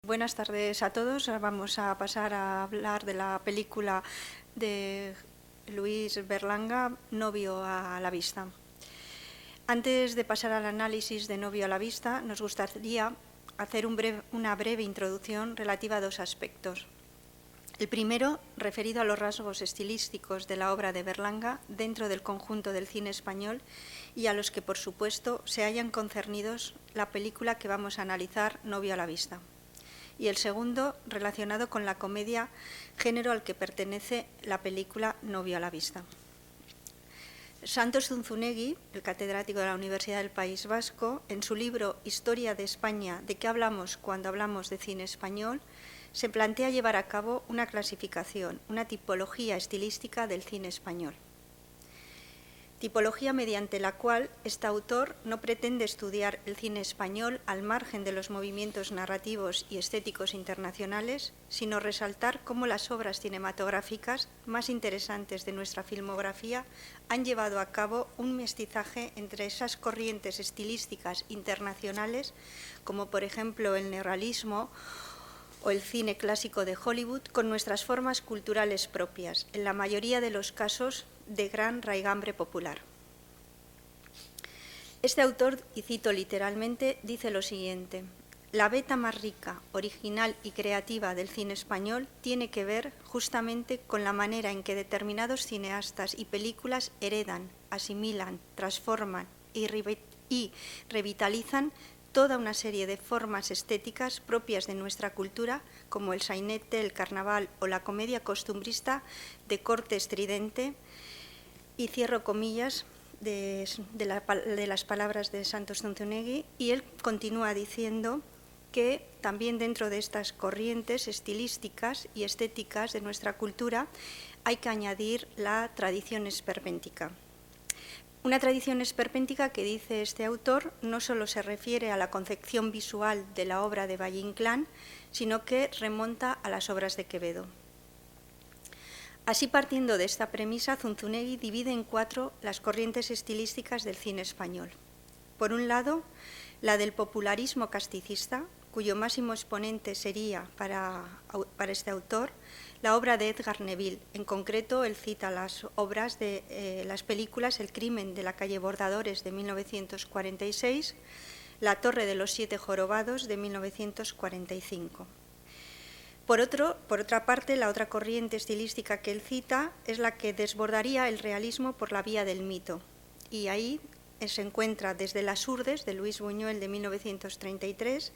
Buenas tardes a todos. Vamos a pasar a hablar de la película de Luis Berlanga, Novio a la vista. Antes de pasar al análisis de Novio a la vista, nos gustaría hacer una breve introducción relativa a dos aspectos. El primero, referido a los rasgos estilísticos de la obra de Berlanga dentro del conjunto del cine español y a los que, por supuesto, se hayan concernidos la película que vamos a analizar, Novio a la vista. Y el segundo, relacionado con la comedia, género al que pertenece la película Novio a la vista. Santos Zunzunegui, el catedrático de la Universidad del País Vasco, en su libro Historia de España, ¿de qué hablamos cuando hablamos de cine español?, se plantea llevar a cabo una clasificación, una tipología estilística del cine español. Tipología mediante la cual este autor no pretende estudiar el cine español al margen de los movimientos narrativos y estéticos internacionales, sino resaltar cómo las obras cinematográficas más interesantes de nuestra filmografía han llevado a cabo un mestizaje entre esas corrientes estilísticas internacionales, como por ejemplo el neorrealismo o el cine clásico de Hollywood, con nuestras formas culturales propias, en la mayoría de los casos de gran raigambre popular. Este autor, y cito literalmente, dice lo siguiente: la beta más rica, original y creativa del cine español tiene que ver justamente con la manera en que determinados cineastas y películas heredan, asimilan, transforman y revitalizan toda una serie de formas estéticas propias de nuestra cultura, como el sainete, el carnaval o la comedia costumbrista de corte estridente. Y cierro comillas de las palabras de Santos Zunzunegui, y él continúa diciendo que también dentro de estas corrientes estilísticas y estéticas de nuestra cultura hay que añadir la tradición esperpéntica. Una tradición esperpéntica que, dice este autor, no solo se refiere a la concepción visual de la obra de Valle-Inclán, sino que remonta a las obras de Quevedo. Así, partiendo de esta premisa, Zunzunegui divide en cuatro las corrientes estilísticas del cine español. Por un lado, la del popularismo casticista, cuyo máximo exponente sería, para este autor, la obra de Edgar Neville. En concreto, él cita las obras de las películas El crimen de la calle Bordadores, de 1946, La torre de los 7 jorobados, de 1945. Por otra parte, la otra corriente estilística que él cita es la que desbordaría el realismo por la vía del mito. Y ahí se encuentra desde Las Urdes, de Luis Buñuel, de 1933,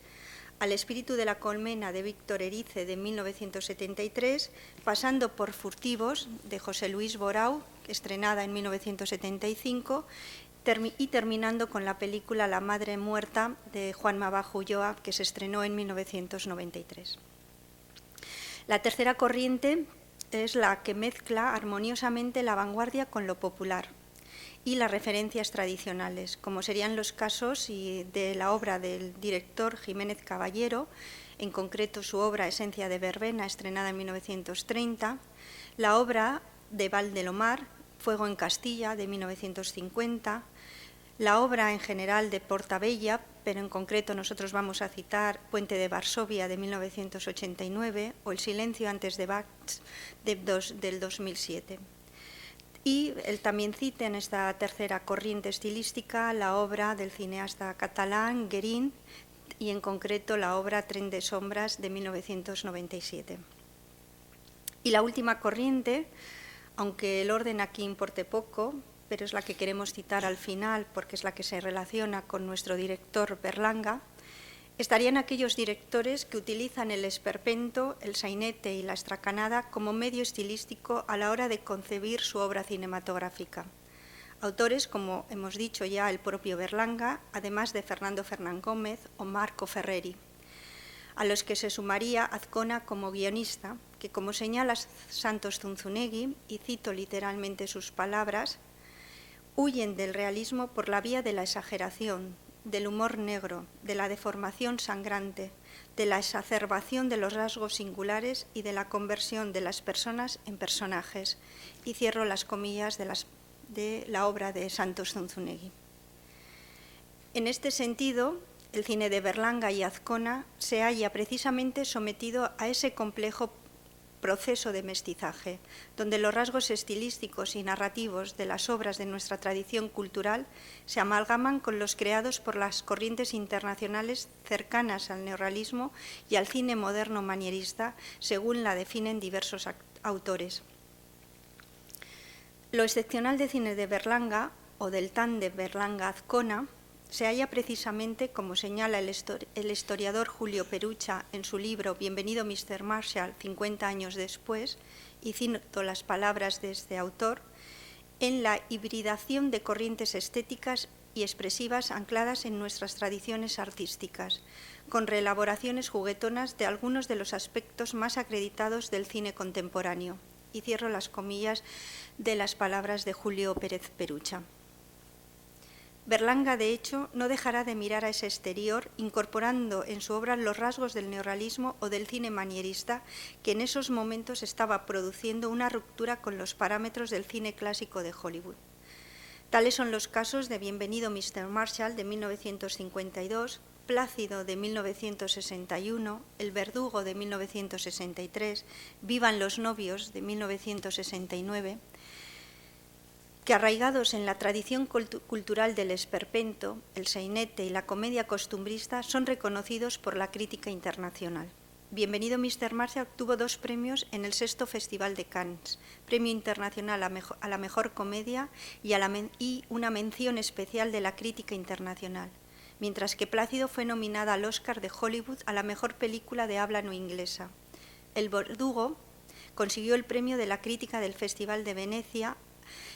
al Espíritu de la colmena, de Víctor Erice, de 1973, pasando por Furtivos, de José Luis Borau, estrenada en 1975, y terminando con la película La madre muerta, de Juan Mabajo Ulloa, que se estrenó en 1993. La tercera corriente es la que mezcla armoniosamente la vanguardia con lo popular y las referencias tradicionales, como serían los casos de la obra del director Jiménez Caballero, en concreto su obra Esencia de verbena, estrenada en 1930, la obra de Valdelomar, Fuego en Castilla, de 1950, la obra en general de Portabella, pero en concreto nosotros vamos a citar Puente de Varsovia, de 1989, o El silencio antes de Bach, del 2007. Y él también cita en esta tercera corriente estilística la obra del cineasta catalán Guérin, y en concreto la obra Tren de sombras, de 1997. Y la última corriente, aunque el orden aquí importe poco, pero es la que queremos citar al final porque es la que se relaciona con nuestro director Berlanga, estarían aquellos directores que utilizan el esperpento, el sainete y la estracanada como medio estilístico a la hora de concebir su obra cinematográfica. Autores, como hemos dicho ya, el propio Berlanga, además de Fernando Fernán Gómez o Marco Ferreri, a los que se sumaría Azcona como guionista, que, como señala Santos Zunzunegui, y cito literalmente sus palabras, huyen del realismo por la vía de la exageración, del humor negro, de la deformación sangrante, de la exacerbación de los rasgos singulares y de la conversión de las personas en personajes. Y cierro las comillas de la obra de Santos Zunzunegui. En este sentido, el cine de Berlanga y Azcona se halla precisamente sometido a ese complejo proceso de mestizaje, donde los rasgos estilísticos y narrativos de las obras de nuestra tradición cultural se amalgaman con los creados por las corrientes internacionales cercanas al neorrealismo y al cine moderno manierista, según la definen diversos autores. Lo excepcional del cine de Berlanga, o del tándem Berlanga-Azcona, se halla precisamente, como señala el historiador Julio Perucha en su libro Bienvenido Mr. Marshall, 50 años después, y cito las palabras de este autor, en la hibridación de corrientes estéticas y expresivas ancladas en nuestras tradiciones artísticas, con reelaboraciones juguetonas de algunos de los aspectos más acreditados del cine contemporáneo. Y cierro las comillas de las palabras de Julio Pérez Perucha. Berlanga, de hecho, no dejará de mirar a ese exterior, incorporando en su obra los rasgos del neorrealismo o del cine manierista, que en esos momentos estaba produciendo una ruptura con los parámetros del cine clásico de Hollywood. Tales son los casos de Bienvenido Mr. Marshall, de 1952, Plácido, de 1961, El verdugo, de 1963, Vivan los novios, de 1969, que arraigados en la tradición cultural del esperpento, el sainete y la comedia costumbrista son reconocidos por la crítica internacional. Bienvenido Mr. Marshall obtuvo 2 premios en el 6º Festival de Cannes, Premio Internacional a la Mejor Comedia y una mención especial de la crítica internacional, mientras que Plácido fue nominada al Oscar de Hollywood a la Mejor Película de Habla No Inglesa. El verdugo consiguió el premio de la crítica del Festival de Venecia,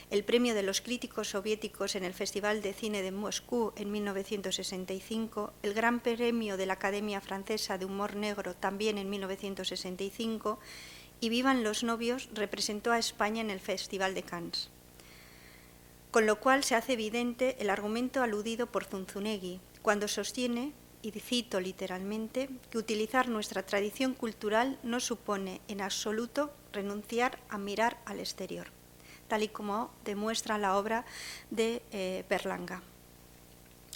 el premio de los críticos soviéticos en el Festival de Cine de Moscú en 1965, el Gran Premio de la Academia Francesa de Humor Negro también en 1965, y Vivan los novios representó a España en el Festival de Cannes. Con lo cual se hace evidente el argumento aludido por Zunzunegui, cuando sostiene, y cito literalmente, que utilizar nuestra tradición cultural no supone en absoluto renunciar a mirar al exterior, tal y como demuestra la obra de Berlanga.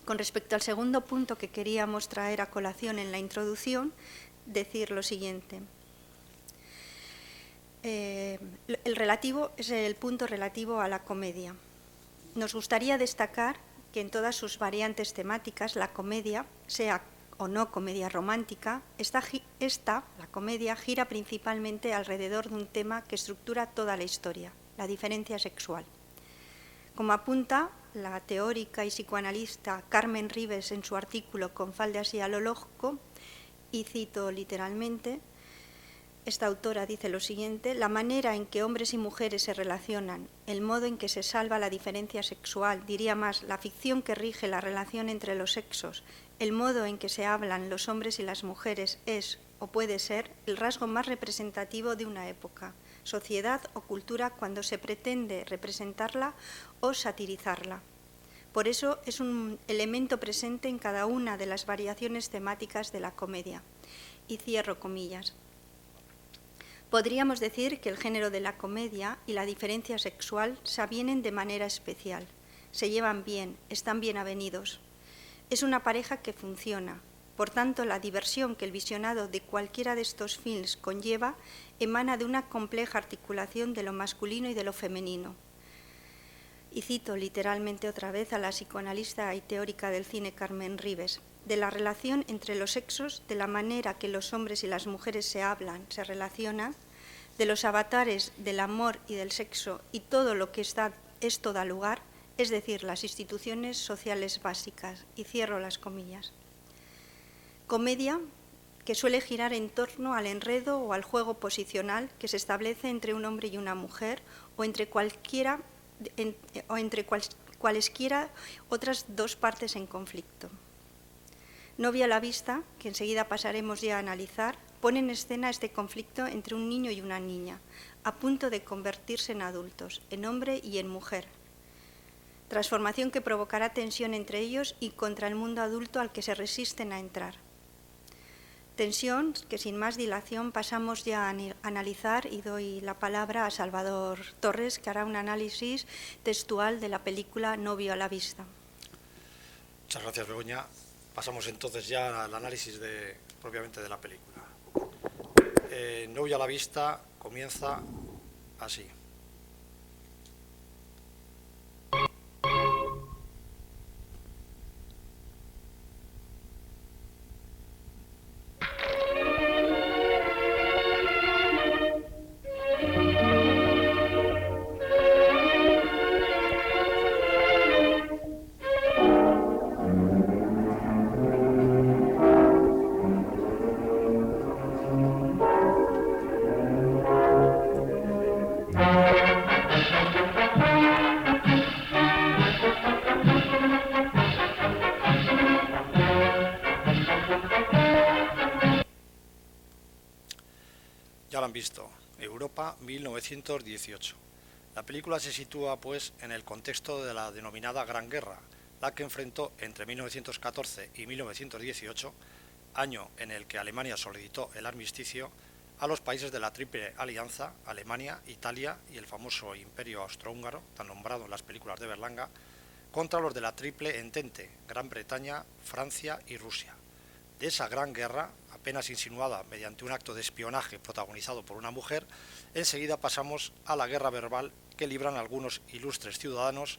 Con respecto al segundo punto que queríamos traer a colación en la introducción, decir lo siguiente. Es el punto relativo a la comedia. Nos gustaría destacar que en todas sus variantes temáticas la comedia, sea o no comedia romántica, la comedia gira principalmente alrededor de un tema que estructura toda la historia, la diferencia sexual. Como apunta la teórica y psicoanalista Carmen Ribes en su artículo Con faldas y a lo loco, y cito literalmente, esta autora dice lo siguiente: la manera en que hombres y mujeres se relacionan, el modo en que se salva la diferencia sexual, diría más, la ficción que rige la relación entre los sexos, el modo en que se hablan los hombres y las mujeres es, o puede ser, el rasgo más representativo de una época, sociedad o cultura cuando se pretende representarla o satirizarla. Por eso es un elemento presente en cada una de las variaciones temáticas de la comedia. Y cierro comillas. Podríamos decir que el género de la comedia y la diferencia sexual se avienen de manera especial, se llevan bien, están bien avenidos. Es una pareja que funciona. Por tanto, la diversión que el visionado de cualquiera de estos films conlleva emana de una compleja articulación de lo masculino y de lo femenino. Y cito literalmente otra vez a la psicoanalista y teórica del cine Carmen Ribes, de la relación entre los sexos, de la manera que los hombres y las mujeres se hablan, se relacionan, de los avatares del amor y del sexo y todo lo que esto da lugar, es decir, las instituciones sociales básicas. Y cierro las comillas. Comedia que suele girar en torno al enredo o al juego posicional que se establece entre un hombre y una mujer o entre cualesquiera otras dos partes en conflicto. Novia a la vista, que enseguida pasaremos ya a analizar, pone en escena este conflicto entre un niño y una niña, a punto de convertirse en adultos, en hombre y en mujer. Transformación que provocará tensión entre ellos y contra el mundo adulto al que se resisten a entrar. Tensión que sin más dilación pasamos ya a analizar, y doy la palabra a Salvador Torres, que hará un análisis textual de la película Novio a la vista. Muchas gracias, Begoña. Pasamos entonces ya al análisis propiamente de la película. Novia a la vista comienza así. Ya lo han visto, Europa 1918. La película se sitúa pues en el contexto de la denominada Gran Guerra, la que enfrentó entre 1914 y 1918, año en el que Alemania solicitó el armisticio, a los países de la Triple Alianza, Alemania, Italia y el famoso Imperio Austrohúngaro, tan nombrado en las películas de Berlanga, contra los de la Triple Entente, Gran Bretaña, Francia y Rusia. De esa gran guerra, apenas insinuada mediante un acto de espionaje protagonizado por una mujer, enseguida pasamos a la guerra verbal que libran algunos ilustres ciudadanos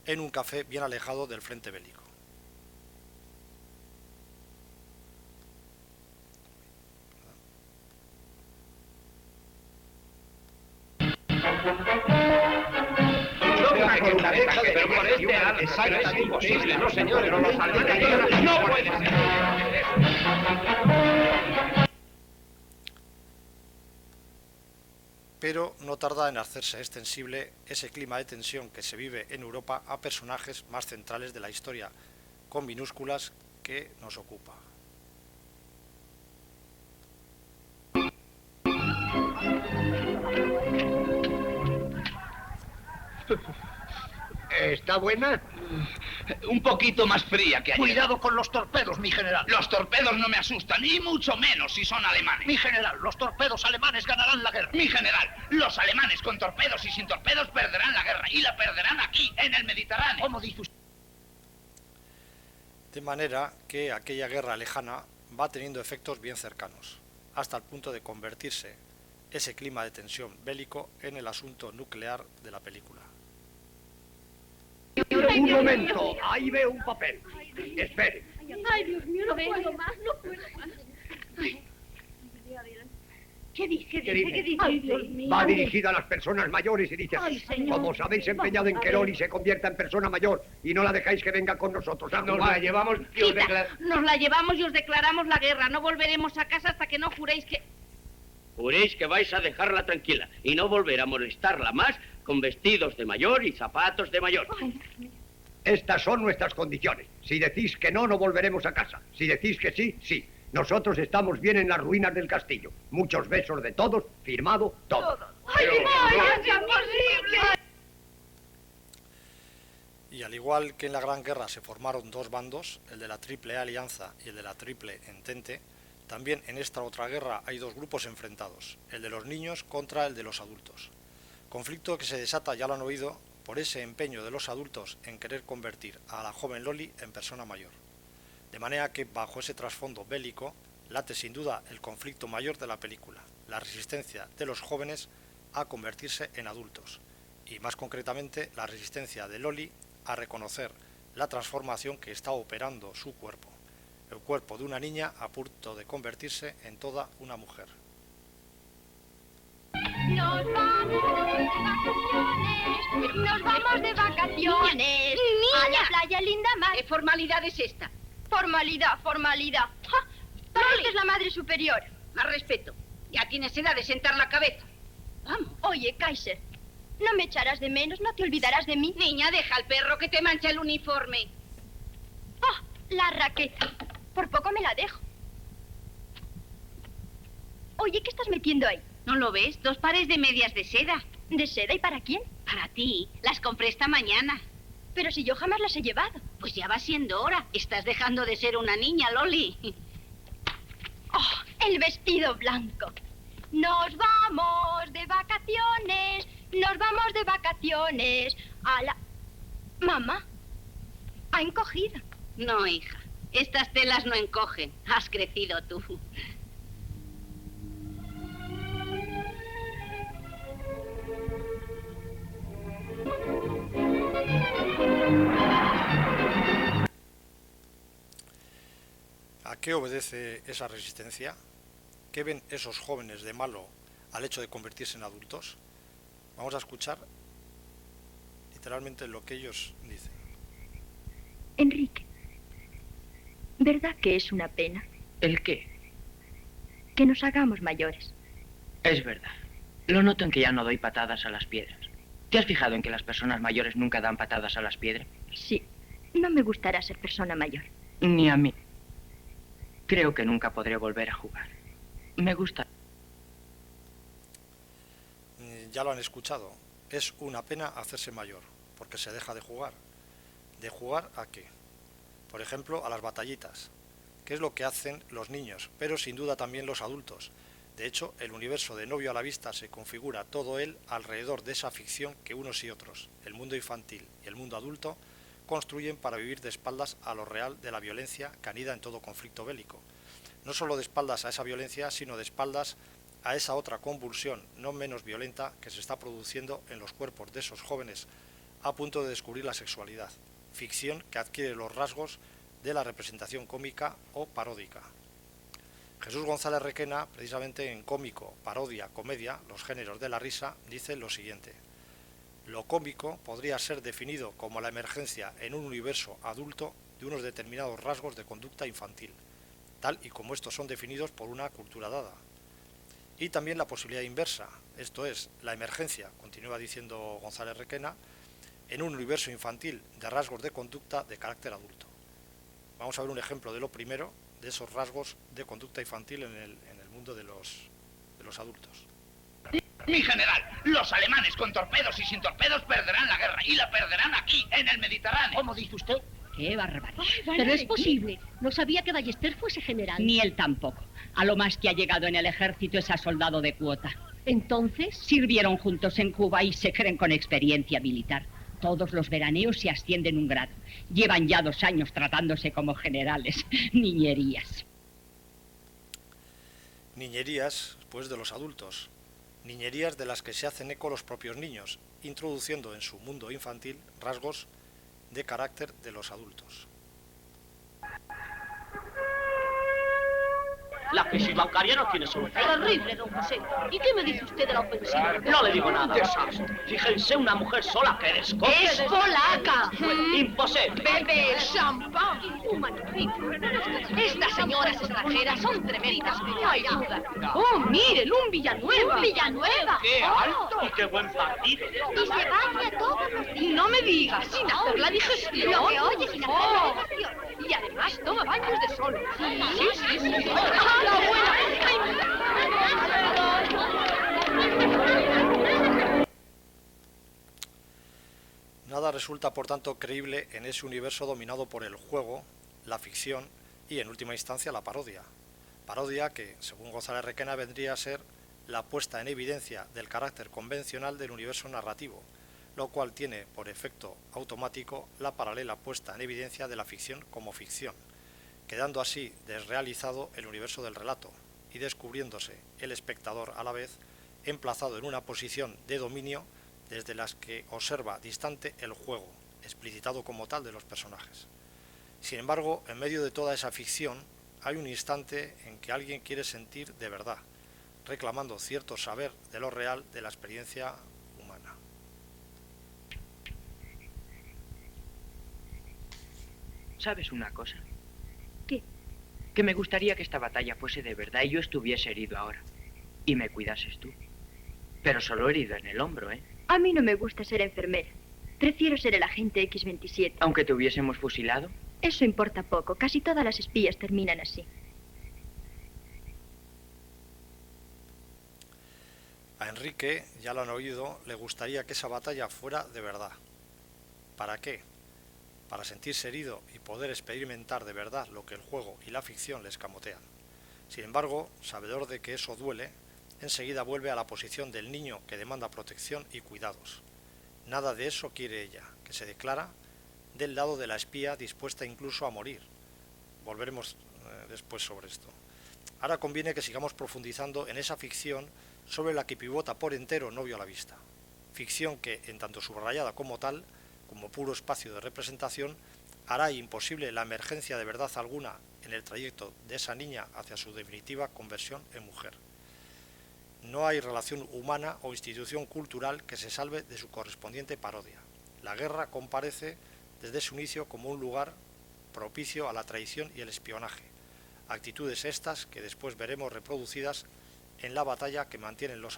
en un café bien alejado del frente bélico. Pero por este arma, es imposible, no señores, no los alemanes, no puede ser. Pero no tarda en hacerse extensible ese clima de tensión que se vive en Europa a personajes más centrales de la historia, con minúsculas, que nos ocupa. ¿Está buena? Un poquito más fría que ayer. Cuidado con los torpedos, mi general. Los torpedos no me asustan, y mucho menos si son alemanes. Mi general, los torpedos alemanes ganarán la guerra. Mi general, los alemanes con torpedos y sin torpedos perderán la guerra, y la perderán aquí, en el Mediterráneo. ¿Cómo dice usted? De manera que aquella guerra lejana va teniendo efectos bien cercanos, hasta el punto de convertirse ese clima de tensión bélico en el asunto nuclear de la película. Un momento, ahí veo un papel. Espere. Ay, Dios mío, no puedo más, no puedo más. ¿Qué dice? ¿Qué dice? Ay, Dios mío. Va dirigida a las personas mayores y dice Ay, así. señor. Como os habéis empeñado en que Loli se convierta en persona mayor y no la dejáis que venga con nosotros a Nos jugar. la llevamos y os Nos la llevamos y os declaramos la guerra. No volveremos a casa hasta que no juréis que... Juréis que vais a dejarla tranquila y no volver a molestarla más con vestidos de mayor y zapatos de mayor. Ay, Dios mío. Estas son nuestras condiciones. Si decís que no, no volveremos a casa. Si decís que sí, sí. Nosotros estamos bien en las ruinas del castillo. Muchos besos de todos, firmado todo. ¡Ay, no, es imposible! Y al igual que en la Gran Guerra se formaron dos bandos, el de la Triple Alianza y el de la Triple Entente, también en esta otra guerra hay dos grupos enfrentados, el de los niños contra el de los adultos. Conflicto que se desata, ya lo han oído, por ese empeño de los adultos en querer convertir a la joven Loli en persona mayor. De manera que bajo ese trasfondo bélico late sin duda el conflicto mayor de la película, la resistencia de los jóvenes a convertirse en adultos, y más concretamente la resistencia de Loli a reconocer la transformación que está operando su cuerpo, el cuerpo de una niña a punto de convertirse en toda una mujer. Nos vamos de vacaciones. ¡Niña! A la playa linda mar. ¿Qué formalidad es esta? Formalidad, formalidad. ¡Ja! Pareces la madre superior. Más respeto. Ya tienes edad de sentar la cabeza. Vamos. Oye, Kaiser, no me echarás de menos, no te olvidarás de mí. Niña, deja al perro que te mancha el uniforme. ¡Ah! La raqueta. Por poco me la dejo. Oye, ¿qué estás metiendo ahí? ¿No lo ves? 2 pares de medias de seda. ¿De seda y para quién? Para ti. Las compré esta mañana. Pero si yo jamás las he llevado. Pues ya va siendo hora. Estás dejando de ser una niña, Loli. ¡Oh! El vestido blanco. Nos vamos de vacaciones. Nos vamos de vacaciones. A la... Mamá, ha encogido. No, hija. Estas telas no encogen. Has crecido tú. ¿A qué obedece esa resistencia? ¿Qué ven esos jóvenes de malo al hecho de convertirse en adultos? Vamos a escuchar literalmente lo que ellos dicen. Enrique, ¿verdad que es una pena ¿El qué? que nos hagamos mayores? Es verdad. Lo noto en que ya no doy patadas a las piedras. ¿Te has fijado en que las personas mayores nunca dan patadas a las piedras? Sí, no me gustará ser persona mayor. Ni a mí. Creo que nunca podré volver a jugar. Me gusta. Ya lo han escuchado. Es una pena hacerse mayor, porque se deja de jugar. ¿De jugar a qué? Por ejemplo, a las batallitas, que es lo que hacen los niños, pero sin duda también los adultos. De hecho, el universo de Novio a la Vista se configura todo él alrededor de esa ficción que unos y otros, el mundo infantil y el mundo adulto, construyen para vivir de espaldas a lo real de la violencia que anida en todo conflicto bélico. No solo de espaldas a esa violencia, sino de espaldas a esa otra convulsión no menos violenta que se está produciendo en los cuerpos de esos jóvenes a punto de descubrir la sexualidad, ficción que adquiere los rasgos de la representación cómica o paródica. Jesús González Requena, precisamente en Cómico, Parodia, Comedia, los géneros de la risa, dice lo siguiente: lo cómico podría ser definido como la emergencia en un universo adulto de unos determinados rasgos de conducta infantil, tal y como estos son definidos por una cultura dada. Y también la posibilidad inversa, esto es, la emergencia, continúa diciendo González Requena, en un universo infantil de rasgos de conducta de carácter adulto. Vamos a ver un ejemplo de lo primero, de esos rasgos de conducta infantil en el mundo de los adultos. Mi general, los alemanes con torpedos y sin torpedos perderán la guerra y la perderán aquí, en el Mediterráneo. ¿Cómo dice usted? ¡Qué barbaridad! Pero es posible. No sabía que Ballester fuese general. Ni él tampoco. A lo más que ha llegado en el ejército es a soldado de cuota. Entonces, Sirvieron juntos en Cuba y se creen con experiencia militar. Todos los veraneos se ascienden un grado. Llevan ya 2 años tratándose como generales. Niñerías. Niñerías, pues, de los adultos. Niñerías de las que se hacen eco los propios niños, introduciendo en su mundo infantil rasgos de carácter de los adultos. la crisis bancaria no tiene solución. Terrible, don José. ¿Y qué me dice usted de la ofensiva? No le digo nada. Fíjense, una mujer sola que descoge. ¡Es polaca! Imposible. Bebe champán. Magnífico. Estas señoras extranjeras son tremendas, no hay duda. ¡Oh, miren, un Villanueva! ¡Un Villanueva! ¡Qué alto! ¡Y qué buen partido! Y se baña todos los días. No me digas, sin hacer la digestión. Lo que oye sin hacer la digestión. Y además toma baños de sol. Sí. Nada resulta, por tanto, creíble en ese universo dominado por el juego, la ficción y, en última instancia, la parodia. Parodia que, según González Requena, vendría a ser la puesta en evidencia del carácter convencional del universo narrativo, lo cual tiene por efecto automático la paralela puesta en evidencia de la ficción como ficción, quedando así desrealizado el universo del relato y descubriéndose el espectador a la vez emplazado en una posición de dominio desde las que observa distante el juego, explicitado como tal de los personajes. Sin embargo, en medio de toda esa ficción hay un instante en que alguien quiere sentir de verdad, reclamando cierto saber de lo real de la experiencia humana. ¿Sabes una cosa? ¿Qué? Que me gustaría que esta batalla fuese de verdad y yo estuviese herido ahora. Y me cuidases tú. Pero solo herido en el hombro, ¿eh? A mí no me gusta ser enfermera. Prefiero ser el agente X-27. Aunque te hubiésemos fusilado. Eso importa poco. Casi todas las espías terminan así. A Enrique, ya lo han oído, le gustaría que esa batalla fuera de verdad. ¿Para qué? Para sentirse herido y poder experimentar de verdad lo que el juego y la ficción le escamotean. Sin embargo, sabedor de que eso duele, enseguida vuelve a la posición del niño que demanda protección y cuidados. Nada de eso quiere ella, que se declara del lado de la espía dispuesta incluso a morir. volveremos después sobre esto. Ahora conviene que sigamos profundizando en esa ficción sobre la que pivota por entero Novio a la vista. Ficción que, en tanto subrayada como tal, como puro espacio de representación, hará imposible la emergencia de verdad alguna en el trayecto de esa niña hacia su definitiva conversión en mujer. No hay relación humana o institución cultural que se salve de su correspondiente parodia. La guerra comparece desde su inicio como un lugar propicio a la traición y el espionaje, actitudes estas que después veremos reproducidas en la batalla que mantienen los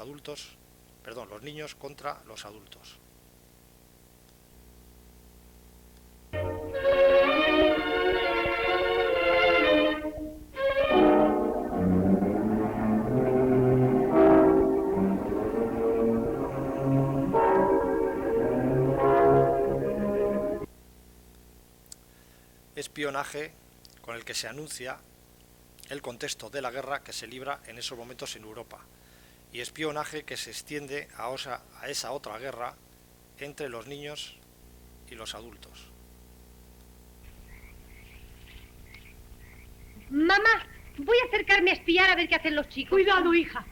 niños contra los adultos. Espionaje con el que se anuncia el contexto de la guerra que se libra en esos momentos en Europa, y espionaje que se extiende a esa otra guerra entre los niños y los adultos. Mamá, voy a acercarme a espiar a ver qué hacen los chicos. Cuidado, hija.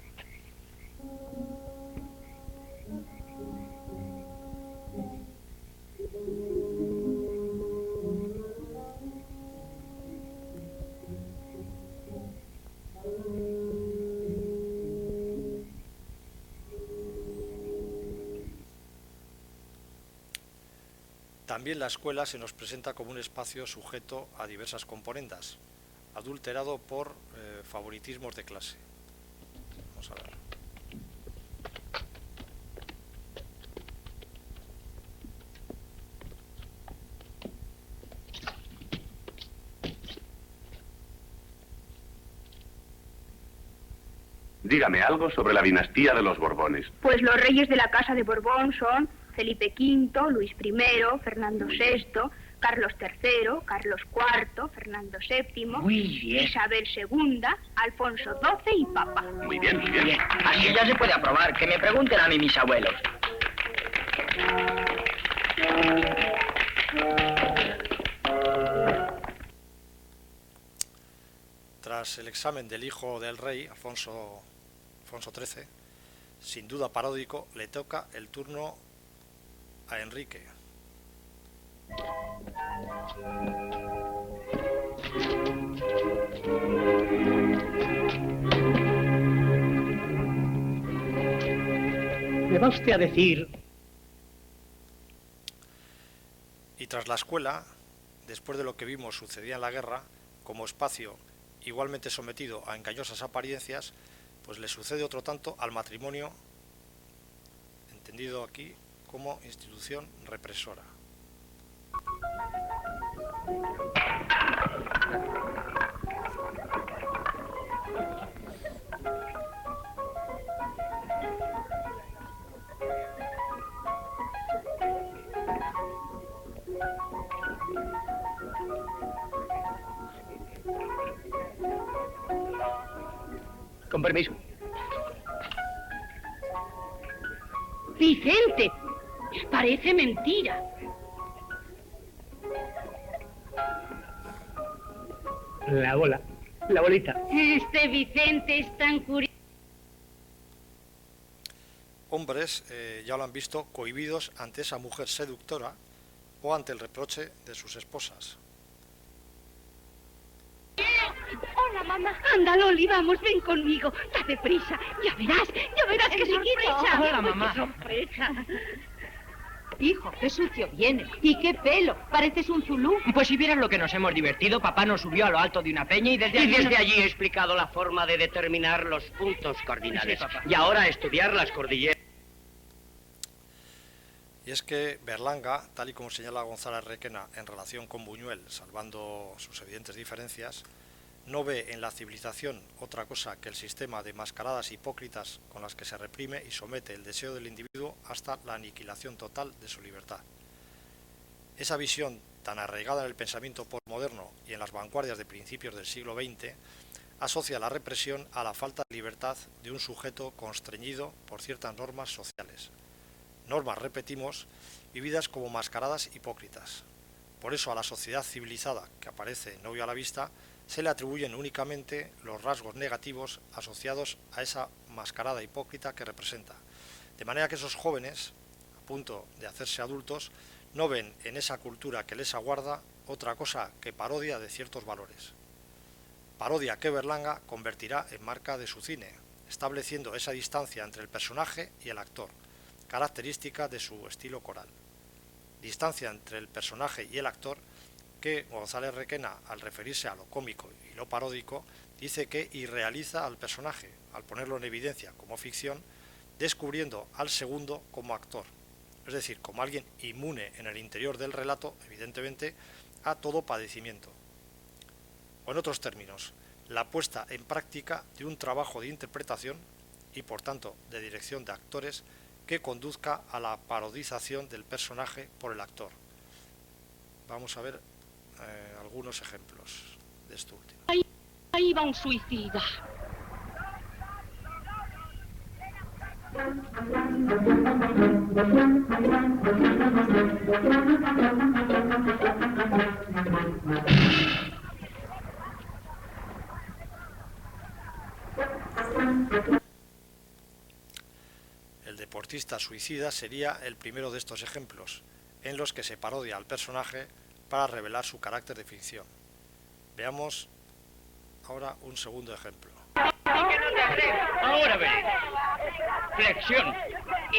También la escuela se nos presenta como un espacio sujeto a diversas componendas, adulterado por favoritismos de clase. Vamos a ver. Dígame algo sobre la dinastía de los Borbones. Pues los reyes de la Casa de Borbón son Felipe V, Luis I, Fernando VI, Carlos III, Carlos IV, Fernando VII, Muy bien. Isabel II, Alfonso XII y Papa. Muy bien, muy bien. Así ya se puede aprobar. Que me pregunten a mí mis abuelos. Tras el examen del hijo del rey, Alfonso XIII, sin duda paródico, le toca el turno a Enrique. ¿Me va usted a decir? Y tras la escuela, después de lo que vimos sucedía en la guerra, como espacio igualmente sometido a engañosas apariencias, pues le sucede otro tanto al matrimonio, entendido aquí como institución represora. Con permiso. Vicente, parece mentira. La bola. La bolita. Este Vicente es tan curioso. Hombres ya lo han visto cohibidos ante esa mujer seductora o ante el reproche de sus esposas. Hola, mamá. Anda, Loli, vamos, ven conmigo. Date prisa. Ya verás qué sorpresa. Hola, mamá. ¡Qué sorpresa! Hijo, qué sucio vienes. Y qué pelo. Pareces un zulú. Pues si vieras lo que nos hemos divertido, papá nos subió a lo alto de una peña y desde allí he explicado la forma de determinar los puntos cardinales. Sí, papá. Y ahora a estudiar las cordilleras. Y es que Berlanga, tal y como señala González Requena en relación con Buñuel, salvando sus evidentes diferencias, no ve en la civilización otra cosa que el sistema de mascaradas hipócritas con las que se reprime y somete el deseo del individuo hasta la aniquilación total de su libertad. Esa visión tan arraigada en el pensamiento postmoderno y en las vanguardias de principios del siglo XX asocia la represión a la falta de libertad de un sujeto constreñido por ciertas normas sociales. Normas, repetimos, vividas como mascaradas hipócritas. Por eso a la sociedad civilizada que aparece en Novio a la vista se le atribuyen únicamente los rasgos negativos asociados a esa mascarada hipócrita que representa, de manera que esos jóvenes, a punto de hacerse adultos, no ven en esa cultura que les aguarda otra cosa que parodia de ciertos valores. Parodia que Berlanga convertirá en marca de su cine, estableciendo esa distancia entre el personaje y el actor, característica de su estilo coral. Distancia entre el personaje y el actor que González Requena, al referirse a lo cómico y lo paródico, dice que irrealiza al personaje, al ponerlo en evidencia como ficción, descubriendo al segundo como actor, es decir, como alguien inmune en el interior del relato, evidentemente, a todo padecimiento. O en otros términos, la puesta en práctica de un trabajo de interpretación y, por tanto, de dirección de actores que conduzca a la parodización del personaje por el actor. Vamos a ver algunos ejemplos de esto último. Ahí va un suicida. El deportista suicida sería el primero de estos ejemplos, en los que se parodia al personaje para revelar su carácter de ficción. Veamos ahora un segundo ejemplo. Ahora veré. Flexión,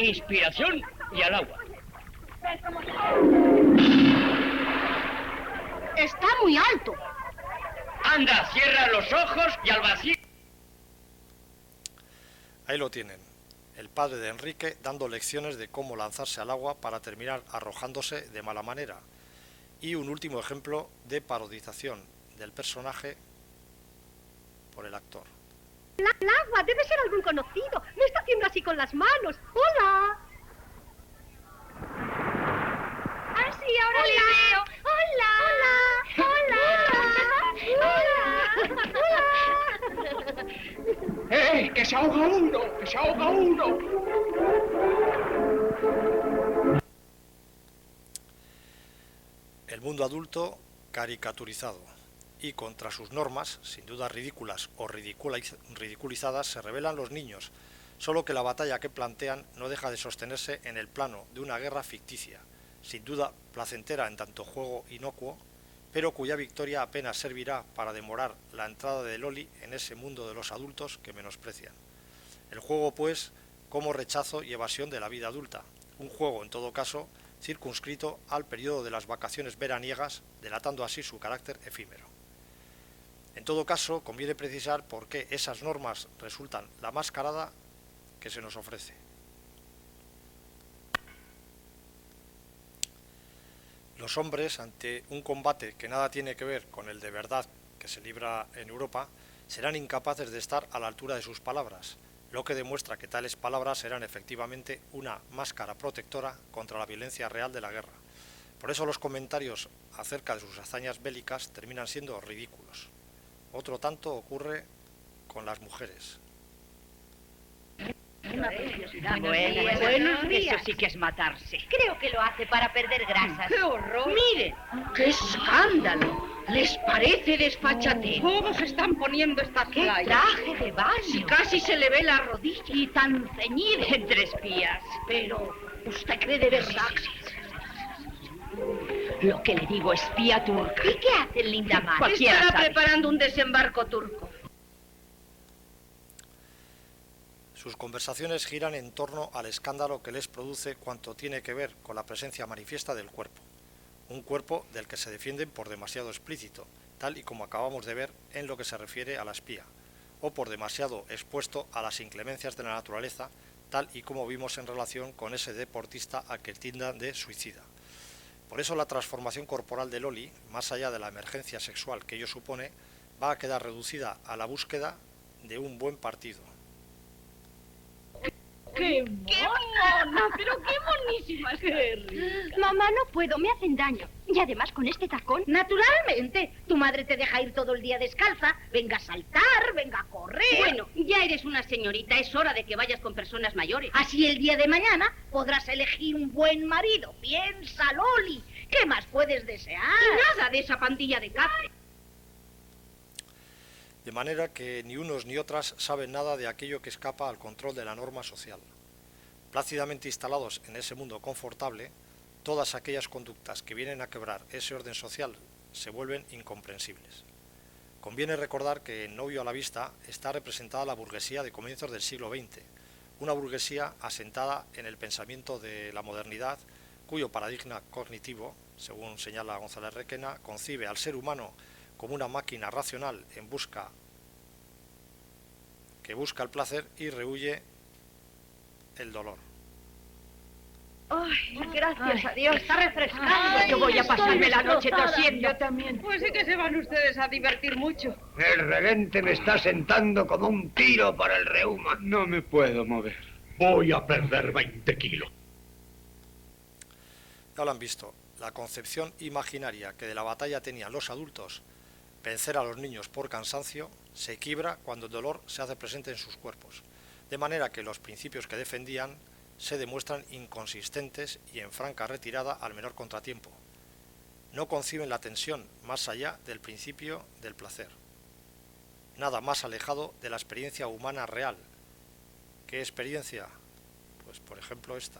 inspiración y al agua. Está muy alto. Anda, cierra los ojos y al vacío. Ahí lo tienen, el padre de Enrique dando lecciones de cómo lanzarse al agua para terminar arrojándose de mala manera. Y un último ejemplo de parodización del personaje por el actor. El agua debe ser algún conocido. Me está haciendo así con las manos. ¡Hola! Ah, sí, ahora le veo. ¡Hola! ¡Hola! ¡Que se ahoga uno! ¡Que se ahoga uno! El mundo adulto caricaturizado y contra sus normas, sin duda ridículas o ridiculizadas, se rebelan los niños, solo que la batalla que plantean no deja de sostenerse en el plano de una guerra ficticia, sin duda placentera en tanto juego inocuo, pero cuya victoria apenas servirá para demorar la entrada de Loli en ese mundo de los adultos que menosprecian. El juego, pues, como rechazo y evasión de la vida adulta, un juego, en todo caso, circunscrito al periodo de las vacaciones veraniegas, delatando así su carácter efímero. En todo caso, conviene precisar por qué esas normas resultan la mascarada que se nos ofrece. Los hombres, ante un combate que nada tiene que ver con el de verdad que se libra en Europa, serán incapaces de estar a la altura de sus palabras, lo que demuestra que tales palabras eran efectivamente una máscara protectora contra la violencia real de la guerra. Por eso los comentarios acerca de sus hazañas bélicas terminan siendo ridículos. Otro tanto ocurre con las mujeres. Bueno, eso sí que es matarse. Creo que lo hace para perder grasas. ¡Qué horror! ¡Miren! ¡Qué escándalo! ¿Les parece desfachatez? Todos están poniendo estas ¡Qué playas. traje de baño! Si casi se le ve la rodilla. Y tan ceñido entre espías. Pero, ¿usted cree de verdad? Lo que le digo, espía turca. ¿Y qué hace el Lindamar? Cualquiera Estará sabe. preparando un desembarco turco. Sus conversaciones giran en torno al escándalo que les produce cuanto tiene que ver con la presencia manifiesta del cuerpo. Un cuerpo del que se defienden por demasiado explícito, tal y como acabamos de ver en lo que se refiere a la espía, o por demasiado expuesto a las inclemencias de la naturaleza, tal y como vimos en relación con ese deportista a que tildan de suicida. Por eso la transformación corporal de Loli, más allá de la emergencia sexual que ello supone, va a quedar reducida a la búsqueda de un buen partido. ¡Qué mona! ¡Pero qué monísima! ¡Qué rica! Mamá, no puedo, me hacen daño. Y además con este tacón. Naturalmente. Tu madre te deja ir todo el día descalza. Venga a saltar, venga a correr. Bueno, ya eres una señorita. Es hora de que vayas con personas mayores. Así el día de mañana podrás elegir un buen marido. Piensa, Loli. ¿Qué más puedes desear? Y nada de esa pandilla de cafre. de manera que ni unos ni otras saben nada de aquello que escapa al control de la norma social. Plácidamente instalados en ese mundo confortable, todas aquellas conductas que vienen a quebrar ese orden social se vuelven incomprensibles. Conviene recordar que en Novio a la vista está representada la burguesía de comienzos del siglo XX, una burguesía asentada en el pensamiento de la modernidad, cuyo paradigma cognitivo, según señala González Requena, concibe al ser humano como una máquina racional que busca el placer y rehúye el dolor. Ay, gracias a Dios. Está refrescando. Yo voy a pasarme la noche tosiendo. Yo también. Pues sí que se van ustedes a divertir mucho. El regente me está sentando como un tiro para el reuma. No me puedo mover. Voy a perder 20 kilos. Ya lo han visto, la concepción imaginaria que de la batalla tenían los adultos, vencer a los niños por cansancio, se quiebra cuando el dolor se hace presente en sus cuerpos, de manera que los principios que defendían se demuestran inconsistentes y en franca retirada al menor contratiempo. No conciben la tensión más allá del principio del placer. Nada más alejado de la experiencia humana real. ¿Qué experiencia? Pues por ejemplo esta.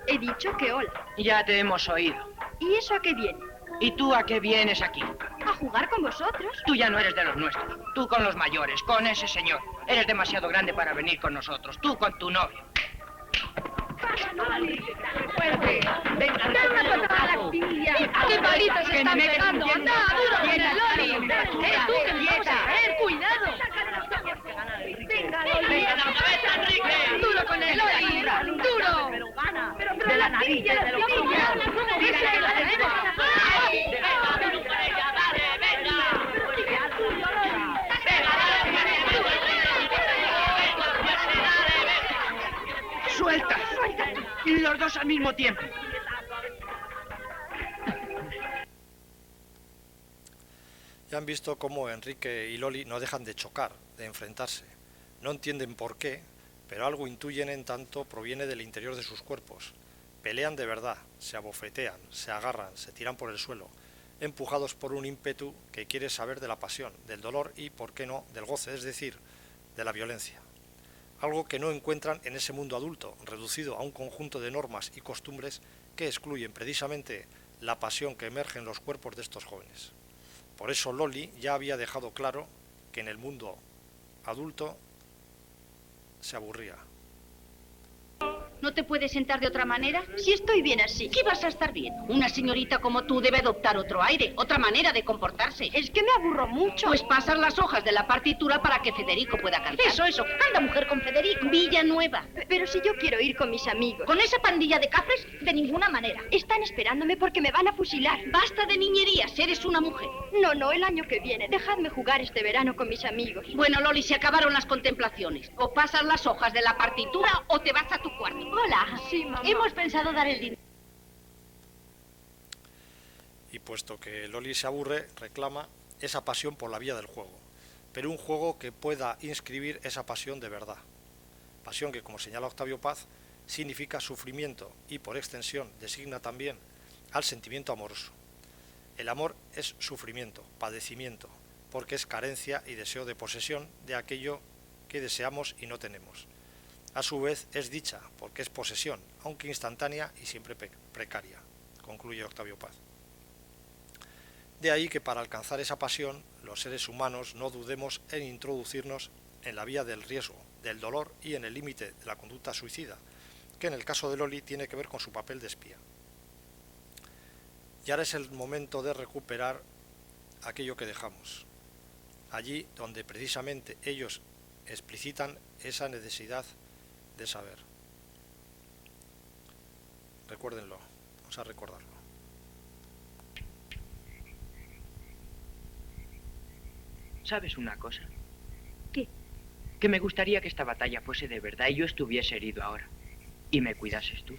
He dicho que hola. Ya te hemos oído. ¿Y eso a qué viene? ¿Y tú a qué vienes aquí? A jugar con vosotros. Tú ya no eres de los nuestros. Tú con los mayores, con ese señor. Eres demasiado grande para venir con nosotros. Tú con tu novio. Venga, dale una patada a la astilla. ¡Qué palitas se están pegando! ¡Anda, duro con el Loli! ¡Tú que me vamos a ver! ¡Cuidado! ¡Venga, Loli! ¡Venga, la cabeza, Enrique! ¡Duro con el Loli! ¡Duro! ¡Pero gana! ¡De la nariz, de la pilla! ¡Dice que la tenemos! ¡Ay! ¡Suelta! Y los dos al mismo tiempo. Ya han visto cómo Enrique y Loli no dejan de chocar, de enfrentarse. No entienden por qué, pero algo intuyen en tanto proviene del interior de sus cuerpos. Pelean de verdad, se abofetean, se agarran, se tiran por el suelo, empujados por un ímpetu que quiere saber de la pasión, del dolor y, por qué no, del goce, es decir, de la violencia. Algo que no encuentran en ese mundo adulto, reducido a un conjunto de normas y costumbres que excluyen precisamente la pasión que emerge en los cuerpos de estos jóvenes. Por eso Loli ya había dejado claro que en el mundo adulto se aburría. ¿No te puedes sentar de otra manera? Si estoy bien así. ¿Qué vas a estar bien? Una señorita como tú debe adoptar otro aire, otra manera de comportarse. Es que me aburro mucho. Pues pasas las hojas de la partitura para que Federico pueda cantar. Eso. Anda, mujer, con Federico. Villanueva. Pero si yo quiero ir con mis amigos. ¿Con esa pandilla de cafres? De ninguna manera. Están esperándome porque me van a fusilar. Basta de niñerías, eres una mujer. No, el año que viene. Dejadme jugar este verano con mis amigos. Bueno, Loli, se acabaron las contemplaciones. O pasas las hojas de la partitura o te vas a tu cuarto. Hola. Sí, mamá. Hemos pensado dar el dinero. Y puesto que Loli se aburre, reclama esa pasión por la vía del juego, pero un juego que pueda inscribir esa pasión de verdad. Pasión que, como señala Octavio Paz, significa sufrimiento y, por extensión, designa también al sentimiento amoroso. El amor es sufrimiento, padecimiento, porque es carencia y deseo de posesión de aquello que deseamos y no tenemos. A su vez es dicha, porque es posesión, aunque instantánea y siempre precaria, concluye Octavio Paz. De ahí que para alcanzar esa pasión, los seres humanos no dudemos en introducirnos en la vía del riesgo, del dolor y en el límite de la conducta suicida, que en el caso de Loli tiene que ver con su papel de espía. Y ahora es el momento de recuperar aquello que dejamos, allí donde precisamente ellos explicitan esa necesidad de saber. Recuérdenlo, vamos a recordarlo. ¿Sabes una cosa? ¿Qué? Que me gustaría que esta batalla fuese de verdad y yo estuviese herido ahora. Y me cuidases tú.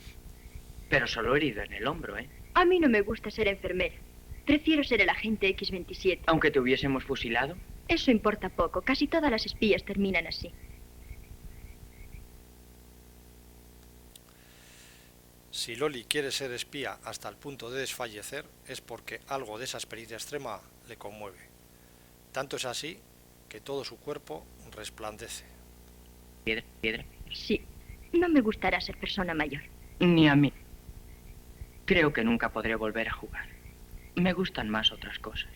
Pero solo herido en el hombro, ¿eh? A mí no me gusta ser enfermera. Prefiero ser el agente X-27. ¿Aunque te hubiésemos fusilado? Eso importa poco. Casi todas las espías terminan así. Si Loli quiere ser espía hasta el punto de desfallecer, es porque algo de esa experiencia extrema le conmueve. Tanto es así que todo su cuerpo resplandece. Piedra. Sí, no me gustará ser persona mayor. Ni a mí. Creo que nunca podré volver a jugar. Me gustan más otras cosas.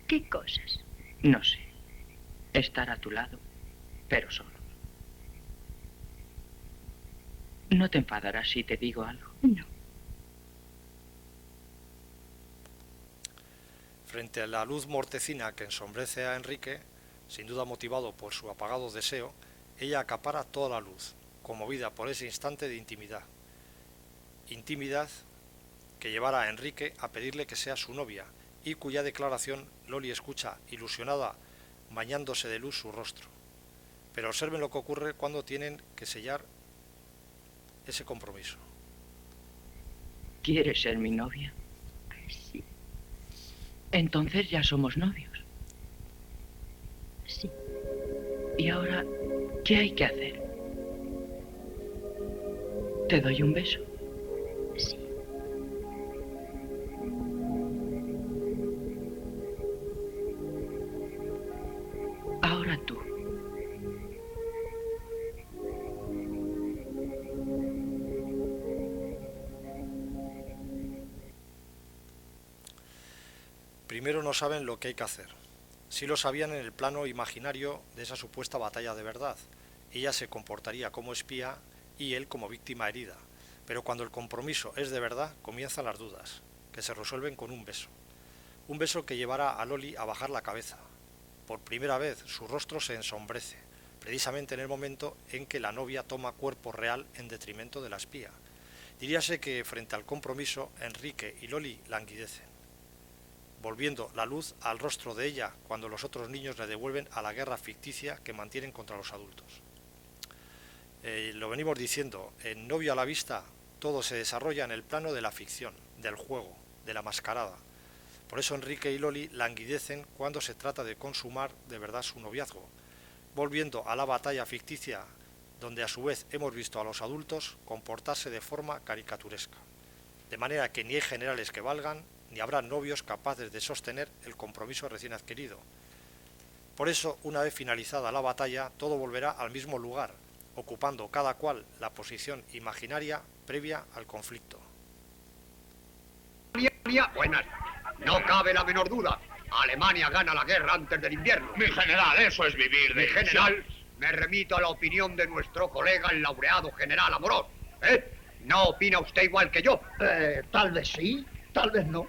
¿Qué cosas? No sé. Estar a tu lado, pero solo. ¿No te enfadarás si te digo algo? No. Frente a la luz mortecina que ensombrece a Enrique, sin duda motivado por su apagado deseo, ella acapara toda la luz, conmovida por ese instante de intimidad. Intimidad que llevará a Enrique a pedirle que sea su novia y cuya declaración Loli escucha ilusionada, bañándose de luz su rostro. Pero observen lo que ocurre cuando tienen que sellar ese compromiso. ¿Quieres ser mi novia? Sí. Entonces ya somos novios. Sí. ¿Y ahora qué hay que hacer? ¿Te doy un beso? Sí. Ahora tú. Primero no saben lo que hay que hacer. Sí lo sabían en el plano imaginario de esa supuesta batalla de verdad. Ella se comportaría como espía y él como víctima herida. Pero cuando el compromiso es de verdad, comienzan las dudas, que se resuelven con un beso. Un beso que llevará a Loli a bajar la cabeza. Por primera vez su rostro se ensombrece, precisamente en el momento en que la novia toma cuerpo real en detrimento de la espía. Diríase que frente al compromiso, Enrique y Loli languidecen, volviendo la luz al rostro de ella cuando los otros niños le devuelven a la guerra ficticia que mantienen contra los adultos. Lo venimos diciendo, en Novio a la vista todo se desarrolla en el plano de la ficción, del juego, de la mascarada. Por eso Enrique y Loli languidecen cuando se trata de consumar de verdad su noviazgo, volviendo a la batalla ficticia donde a su vez hemos visto a los adultos comportarse de forma caricaturesca, de manera que ni hay generales que valgan, ni habrá novios capaces de sostener el compromiso recién adquirido. Por eso, una vez finalizada la batalla, todo volverá al mismo lugar, ocupando cada cual la posición imaginaria previa al conflicto. Buenas. No cabe la menor duda. Alemania gana la guerra antes del invierno. Mi general, eso es vivir de Mi general, me remito a la opinión de nuestro colega, el laureado general Amorós. ¿No opina usted igual que yo? Tal vez sí, tal vez no.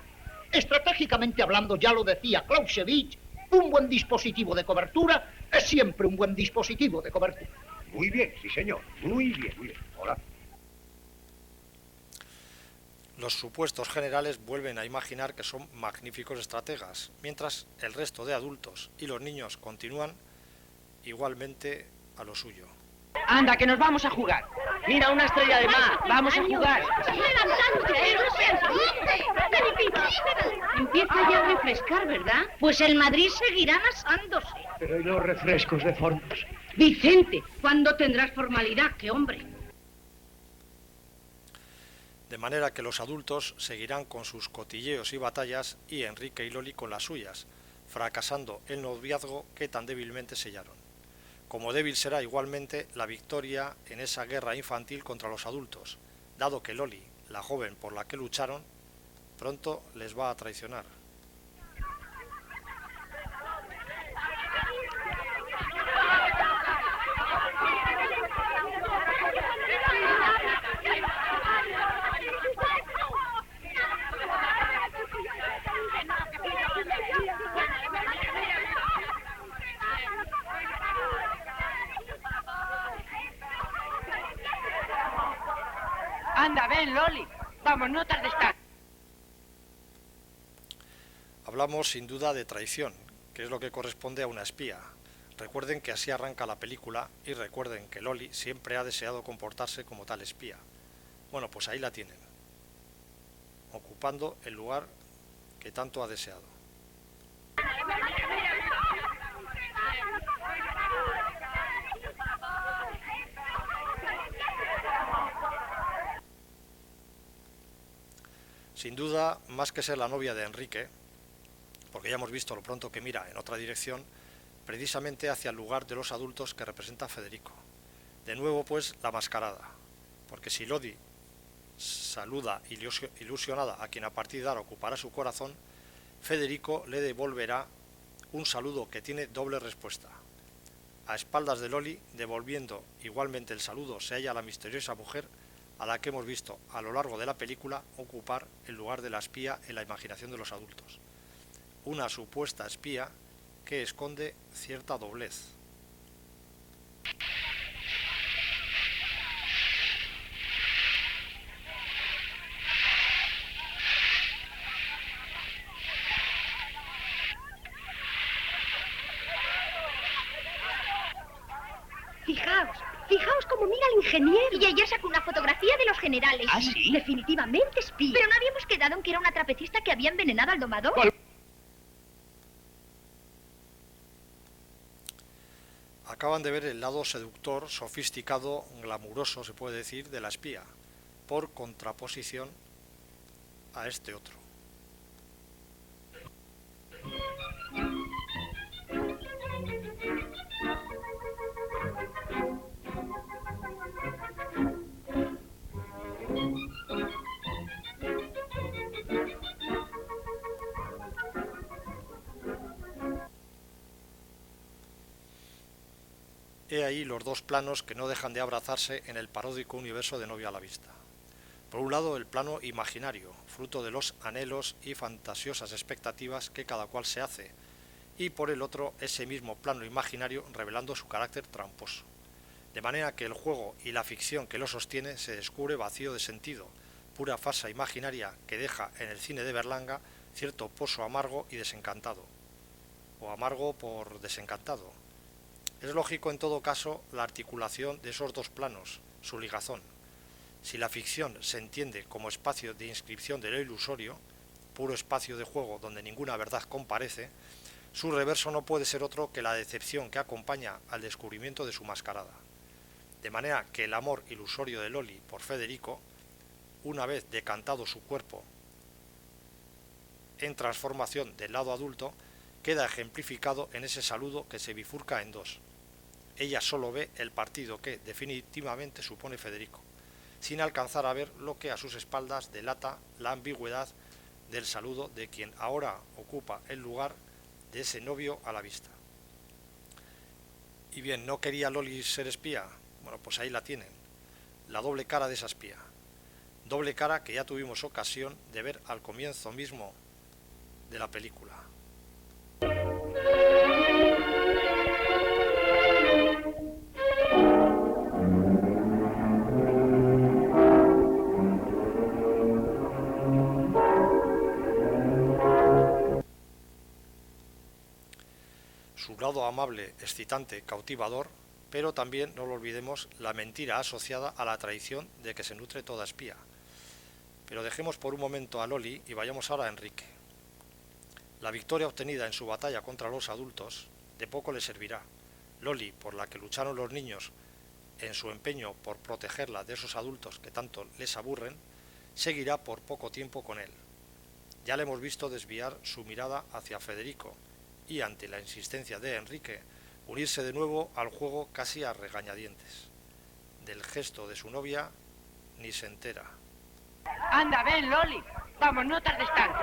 Estratégicamente hablando, ya lo decía Clausewitz, un buen dispositivo de cobertura es siempre un buen dispositivo de cobertura. Muy bien, sí señor, muy bien, muy bien. Hola. Los supuestos generales vuelven a imaginar que son magníficos estrategas, mientras el resto de adultos y los niños continúan igualmente a lo suyo. Anda, que nos vamos a jugar. Mira, una estrella de mar. Vamos a jugar. Empieza ya a refrescar, ¿verdad? Pues el Madrid seguirá amándose. Pero ¿y los refrescos de Fornos? Vicente, ¿cuándo tendrás formalidad? ¡Qué hombre! De manera que los adultos seguirán con sus cotilleos y batallas y Enrique y Loli con las suyas, fracasando el noviazgo que tan débilmente sellaron. Como débil será igualmente la victoria en esa guerra infantil contra los adultos, dado que Loli, la joven por la que lucharon, pronto les va a traicionar. Anda, ven, Loli. Vamos, no tardes tanto. Hablamos sin duda de traición, que es lo que corresponde a una espía. Recuerden que así arranca la película y recuerden que Loli siempre ha deseado comportarse como tal espía. Bueno, pues ahí la tienen, ocupando el lugar que tanto ha deseado. Sin duda, más que ser la novia de Enrique, porque ya hemos visto lo pronto que mira en otra dirección, precisamente hacia el lugar de los adultos que representa Federico. De nuevo, pues, la mascarada, porque si Lodi saluda ilusionada a quien a partir de ahora ocupará su corazón, Federico le devolverá un saludo que tiene doble respuesta. A espaldas de Loli, devolviendo igualmente el saludo, se halla la misteriosa mujer a la que hemos visto a lo largo de la película ocupar el lugar de la espía en la imaginación de los adultos. Una supuesta espía que esconde cierta doblez. Fijaos cómo mira el ingeniero. Y ella sacó una fotografía de los generales. ¿Ah, sí? Definitivamente espía. Pero no habíamos quedado en que era una trapecista que había envenenado al domador. Acaban de ver el lado seductor, sofisticado, glamuroso, se puede decir, de la espía, por contraposición a este otro. He ahí los dos planos que no dejan de abrazarse en el paródico universo de Novia a la vista. Por un lado, el plano imaginario, fruto de los anhelos y fantasiosas expectativas que cada cual se hace, y por el otro, ese mismo plano imaginario revelando su carácter tramposo. De manera que el juego y la ficción que lo sostiene se descubre vacío de sentido, pura farsa imaginaria que deja en el cine de Berlanga cierto pozo amargo y desencantado, o amargo por desencantado. Es lógico en todo caso la articulación de esos dos planos, su ligazón. Si la ficción se entiende como espacio de inscripción de lo ilusorio, puro espacio de juego donde ninguna verdad comparece, su reverso no puede ser otro que la decepción que acompaña al descubrimiento de su mascarada. De manera que el amor ilusorio de Loli por Federico, una vez decantado su cuerpo en transformación del lado adulto, queda ejemplificado en ese saludo que se bifurca en dos. Ella solo ve el partido que definitivamente supone Federico, sin alcanzar a ver lo que a sus espaldas delata la ambigüedad del saludo de quien ahora ocupa el lugar de ese novio a la vista. Y bien, ¿no quería Loli ser espía? Bueno, pues ahí la tienen, la doble cara de esa espía. Doble cara que ya tuvimos ocasión de ver al comienzo mismo de la película. Su lado amable, excitante, cautivador, pero también, no lo olvidemos, la mentira asociada a la traición de que se nutre toda espía. Pero dejemos por un momento a Loli y vayamos ahora a Enrique. La victoria obtenida en su batalla contra los adultos de poco le servirá. Loli, por la que lucharon los niños en su empeño por protegerla de esos adultos que tanto les aburren, seguirá por poco tiempo con él. Ya le hemos visto desviar su mirada hacia Federico y, ante la insistencia de Enrique, unirse de nuevo al juego casi a regañadientes. Del gesto de su novia ni se entera. Anda, ven, Loli. Vamos, no tardes tanto.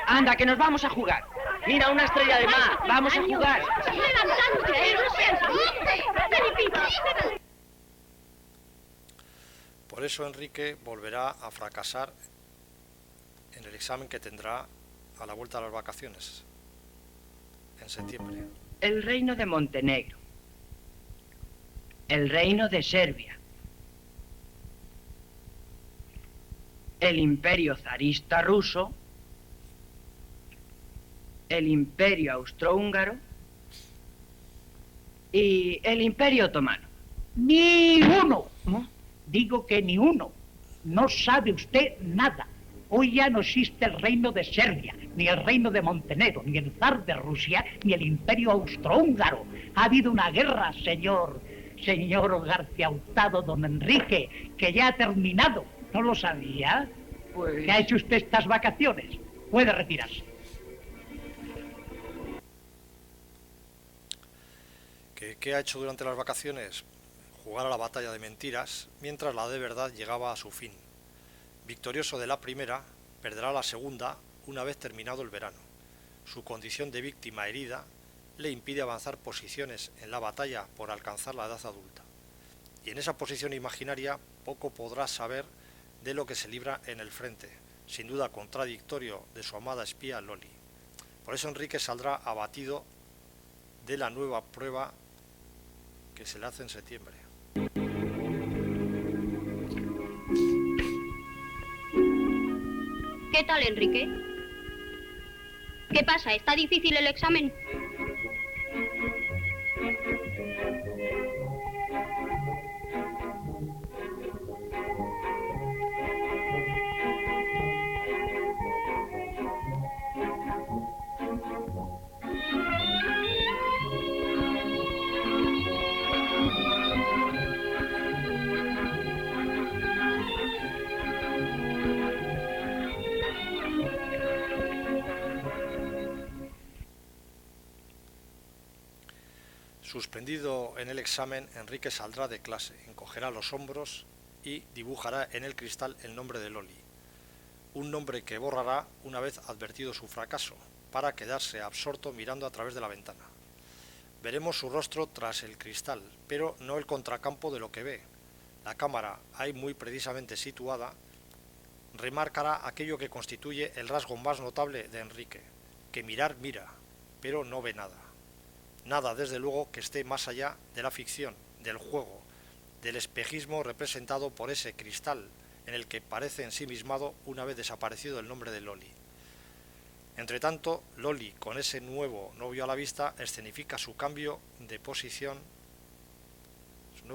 Anda, que nos vamos a jugar. Mira, una estrella de mar. Vamos a jugar. Por eso Enrique volverá a fracasar en el examen que tendrá a la vuelta de las vacaciones, en septiembre. El reino de Montenegro. El reino de Serbia. El imperio zarista ruso. El imperio austrohúngaro. Y el imperio otomano. Ni uno. Digo que ni uno. No sabe usted nada. Hoy ya no existe el reino de Serbia, ni el reino de Montenegro, ni el zar de Rusia, ni el imperio austrohúngaro. Ha habido una guerra, señor García Hurtado, don Enrique, que ya ha terminado. ¿No lo sabía? Pues... ¿Qué ha hecho usted estas vacaciones? Puede retirarse. ¿Qué ha hecho durante las vacaciones? Jugar a la batalla de mentiras, mientras la de verdad llegaba a su fin. Victorioso de la primera, perderá la segunda una vez terminado el verano. Su condición de víctima herida le impide avanzar posiciones en la batalla por alcanzar la edad adulta. Y en esa posición imaginaria poco podrá saber de lo que se libra en el frente, sin duda contradictorio de su amada espía Loli. Por eso Enrique saldrá abatido de la nueva prueba que se le hace en septiembre. ¿Qué tal, Enrique? ¿Qué pasa? ¿Está difícil el examen? Suspendido en el examen, Enrique saldrá de clase, encogerá los hombros y dibujará en el cristal el nombre de Loli. Un nombre que borrará una vez advertido su fracaso, para quedarse absorto mirando a través de la ventana. Veremos su rostro tras el cristal, pero no el contracampo de lo que ve. La cámara, ahí muy precisamente situada, remarcará aquello que constituye el rasgo más notable de Enrique, que mirar mira, pero no ve nada. Nada, desde luego, que esté más allá de la ficción, del juego, del espejismo representado por ese cristal en el que parece ensimismado una vez desaparecido el nombre de Loli. Entretanto, Loli, con ese nuevo novio a la vista, escenifica su nuevo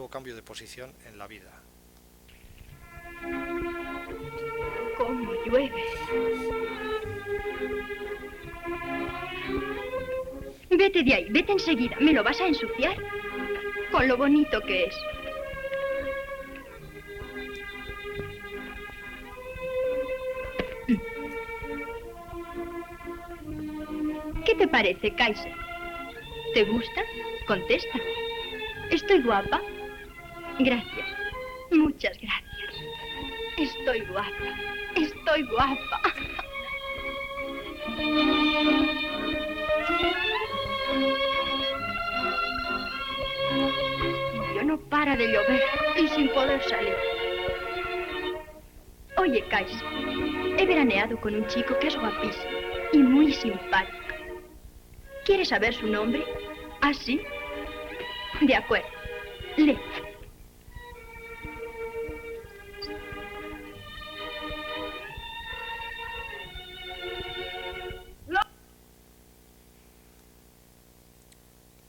cambio de posición en la vida. ¿Cómo llueve? Vete de ahí, vete enseguida. ¿Me lo vas a ensuciar? Con lo bonito que es. ¿Qué te parece, Kaiser? ¿Te gusta? Contesta. ¿Estoy guapa? Gracias. Muchas gracias. Estoy guapa. Estoy guapa. Yo no para de llover y sin poder salir. Oye, Kaiser, he veraneado con un chico que es guapísimo y muy simpático. ¿Quieres saber su nombre? ¿Ah, sí? De acuerdo. Lee.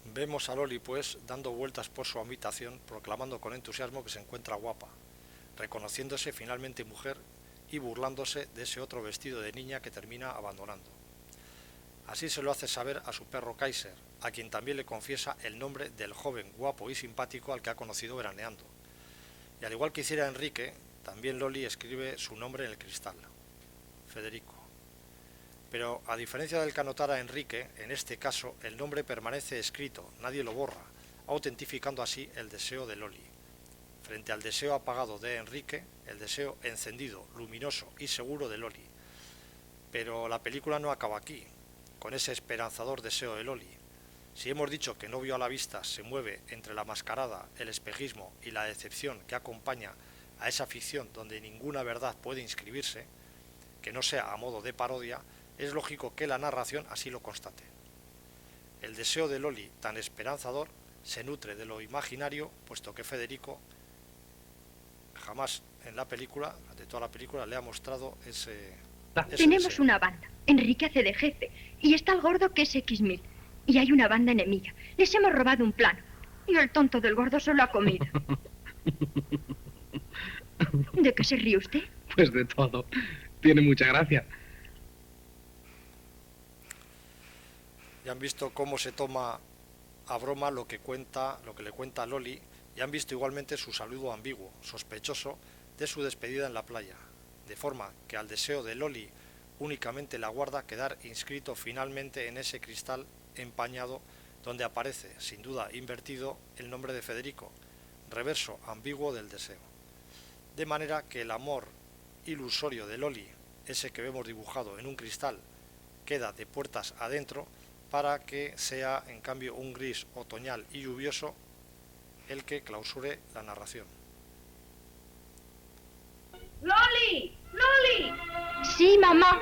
Vemos a Loli, pues, dando vueltas por su habitación, proclamando con entusiasmo que se encuentra guapa, reconociéndose finalmente mujer y burlándose de ese otro vestido de niña que termina abandonando. Así se lo hace saber a su perro Kaiser, a quien también le confiesa el nombre del joven guapo y simpático al que ha conocido veraneando. Y al igual que hiciera Enrique, también Loli escribe su nombre en el cristal, Federico. Pero a diferencia del que anotara Enrique, en este caso el nombre permanece escrito, nadie lo borra, autentificando así el deseo de Loli. Frente al deseo apagado de Enrique, el deseo encendido, luminoso y seguro de Loli. Pero la película no acaba aquí, con ese esperanzador deseo de Loli. Si hemos dicho que Novio a la vista se mueve entre la mascarada, el espejismo y la decepción que acompaña a esa ficción donde ninguna verdad puede inscribirse, que no sea a modo de parodia, es lógico que la narración así lo constate. El deseo de Loli, tan esperanzador, se nutre de lo imaginario, puesto que Federico jamás en la película, de toda la película, le ha mostrado ese Tenemos deseo. una banda. Enrique hace de jefe. Y está el gordo que es X-1000. Y hay una banda enemiga. Les hemos robado un plano. Y el tonto del gordo solo ha comido. ¿De qué se ríe usted? Pues de todo. Tiene mucha gracia. Ya han visto cómo se toma a broma lo que le cuenta a Loli, y han visto igualmente su saludo ambiguo, sospechoso, de su despedida en la playa, de forma que al deseo de Loli únicamente le aguarda quedar inscrito finalmente en ese cristal empañado donde aparece, sin duda invertido, el nombre de Federico, reverso ambiguo del deseo. De manera que el amor ilusorio de Loli, ese que vemos dibujado en un cristal, queda de puertas adentro para que sea en cambio un gris otoñal y lluvioso el que clausure la narración. ¡Loli! ¡Loli! Sí, mamá.